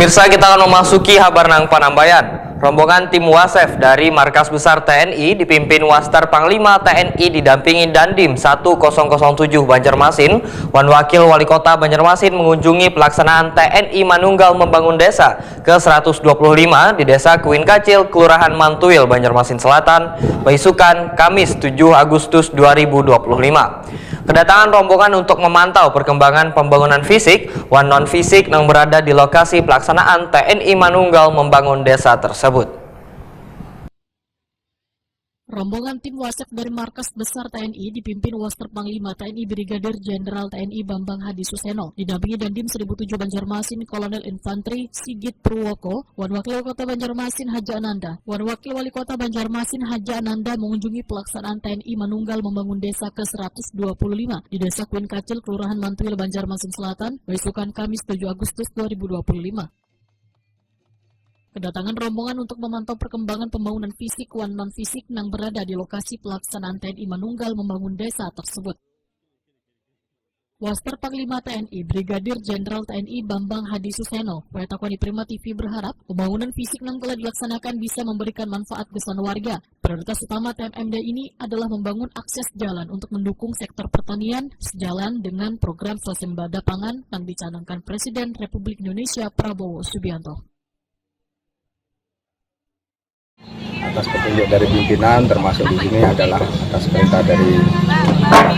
Pemirsa, kita akan memasuki Habar Nang Panambayan. Rombongan tim Wasef dari Markas Besar TNI dipimpin Wastar Panglima TNI didampingi Dandim 1007 Banjarmasin, Wan Wakil Wali Kota Banjarmasin mengunjungi pelaksanaan TNI Manunggal Membangun Desa ke-125 di Desa Kuin Kacil, Kelurahan Mantuil, Banjarmasin Selatan, Baisukan, Kamis 7 Agustus 2025. Kedatangan rombongan untuk memantau perkembangan pembangunan fisik dan non-fisik yang berada di lokasi pelaksanaan TNI Manunggal Membangun Desa tersebut. Rombongan tim Wasef dari Markas Besar TNI dipimpin Wastar Panglima TNI Brigadir Jenderal TNI Bambang Hadi Suseno, didampingi Dandim 1007 Banjarmasin Kolonel Infanteri Sigit Purwoko, Wan Wakil Wali Kota Banjarmasin Haji Ananda. Wan Wakil Wali Kota Banjarmasin Haji Ananda mengunjungi pelaksanaan TNI Manunggal Membangun Desa ke-125 di Desa Kuin Kacil, Kelurahan Mantuil, Banjarmasin Selatan, Baisukan, Kamis 7 Agustus 2025. Kedatangan rombongan untuk memantau perkembangan pembangunan fisik dan non-fisik yang berada di lokasi pelaksanaan TNI Manunggal Membangun Desa tersebut. Wastar Panglima TNI Brigadir Jenderal TNI Bambang Hadi Suseno, Wetakwani Prima TV berharap pembangunan fisik yang telah dilaksanakan bisa memberikan manfaat kesan warga. Prioritas utama TMMD ini adalah membangun akses jalan untuk mendukung sektor pertanian sejalan dengan program swasembada pangan yang dicanangkan Presiden Republik Indonesia Prabowo Subianto. Atas petunjuk dari pimpinan, termasuk di sini adalah atas perintah dari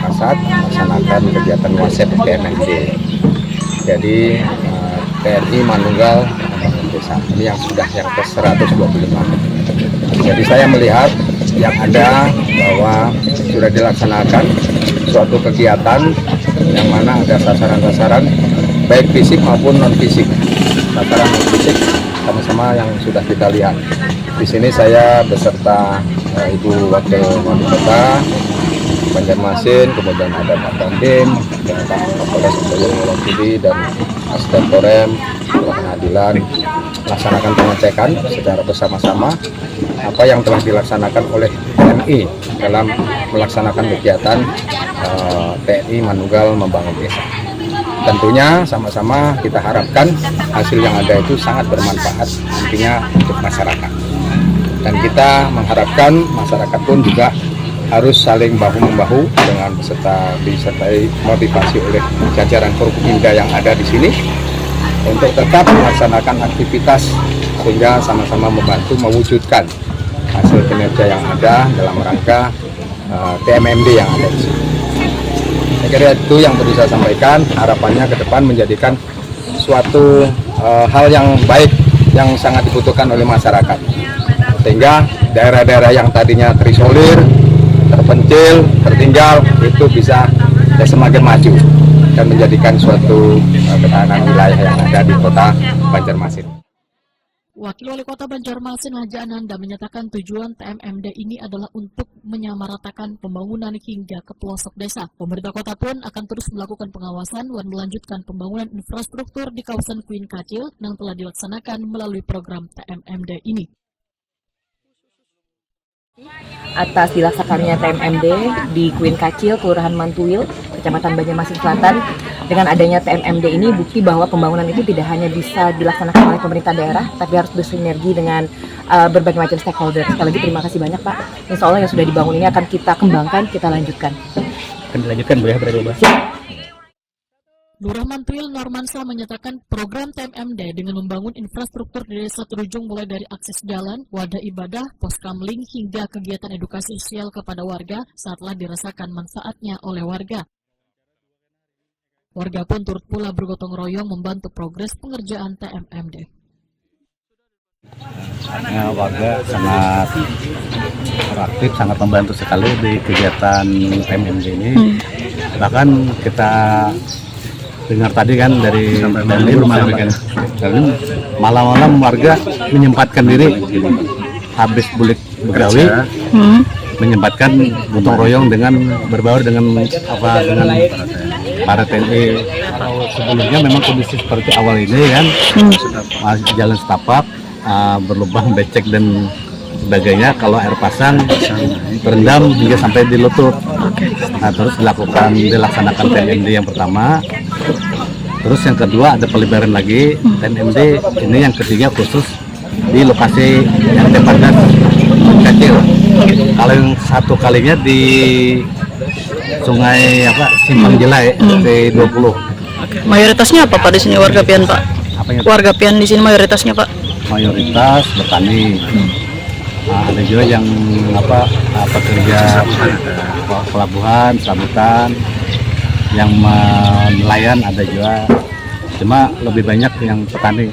Kasat melaksanakan kegiatan Wasef TMMD. Jadi TNI Manunggal Membangun Desa ini yang sudah yang ke-125. Jadi saya melihat yang ada bahwa sudah dilaksanakan suatu kegiatan yang mana ada sasaran-sasaran baik fisik maupun non fisik. Sasaran non fisik sama-sama yang sudah kita lihat. Di sini saya beserta Ibu Wakil Wali Kota Banjarmasin, kemudian ada Pak Dandim, dan Pak Kapolres Boyolali dan Asisten Korem, Pengadilan, melaksanakan pengecekan secara bersama-sama apa yang telah dilaksanakan oleh TNI dalam melaksanakan kegiatan TNI Manunggal Membangun Desa. Tentunya sama-sama kita harapkan hasil yang ada itu sangat bermanfaat nantinya untuk masyarakat. Dan kita mengharapkan masyarakat pun juga harus saling bahu-membahu dengan disertai motivasi oleh jajaran Forkopimda yang ada di sini untuk tetap melaksanakan aktivitas sehingga sama-sama membantu mewujudkan hasil kinerja yang ada dalam rangka TMMD yang ada di sini. Saya kira itu yang perlu saya sampaikan. Harapannya ke depan menjadikan suatu hal yang baik yang sangat dibutuhkan oleh masyarakat. Sehingga daerah-daerah yang tadinya terisolir, terpencil, tertinggal itu bisa semakin maju dan menjadikan suatu ketahanan wilayah yang ada di kota Banjarmasin. Wakil Wali Kota Banjarmasin Haji Ananda menyatakan tujuan TMMD ini adalah untuk menyamaratakan pembangunan hingga ke pelosok desa. Pemerintah kota pun akan terus melakukan pengawasan dan melanjutkan pembangunan infrastruktur di kawasan Kuin Kacil yang telah dilaksanakan melalui program TMMD ini. Atas dilaksanakannya TMMD di Kuin Kacil, Kelurahan Mantuil, Kecamatan Banjarmasin Selatan, dengan adanya TMMD ini bukti bahwa pembangunan itu tidak hanya bisa dilaksanakan oleh pemerintah daerah, tapi harus bersinergi dengan berbagai macam stakeholder. Sekali lagi terima kasih banyak Pak. Insya Allah yang sudah dibangun ini akan kita kembangkan, kita lanjutkan. Akan dilanjutkan Bu ya berarti Bu. Lurah Mantuil Normansa menyatakan program TMMD dengan membangun infrastruktur di desa terujung mulai dari akses jalan, wadah ibadah, pos kamling hingga kegiatan edukasi sosial kepada warga saatlah dirasakan manfaatnya oleh warga. Warga pun turut pula bergotong royong membantu progres pengerjaan TMMD. Warga sangat aktif, sangat membantu sekali di kegiatan TMMD ini. Bahkan kita dengar tadi kan dari malam-malam warga menyempatkan diri habis bulik begawi menyempatkan gotong royong dengan berbaur dengan para TNI. Sebelumnya memang kondisi seperti awal ini kan masih jalan setapak, berlubang becek dan sebagainya. Kalau air pasang terendam hingga sampai di lutut. Nah, terus dilaksanakan TMMD yang pertama. Terus yang kedua ada pelebaran lagi TNMD, ini yang ketiga khusus di lokasi RT14 kecil. Kalau yang satu kalinya di Sungai Simpang Jelai RT20. Mayoritasnya apa Pak di sini warga Pian Pak? Apanya? Warga Pian di sini mayoritasnya Pak? Mayoritas bertani. Ada juga yang pekerja pelabuhan, serabutan, yang nelayan ada juga. Cuma lebih banyak yang petani.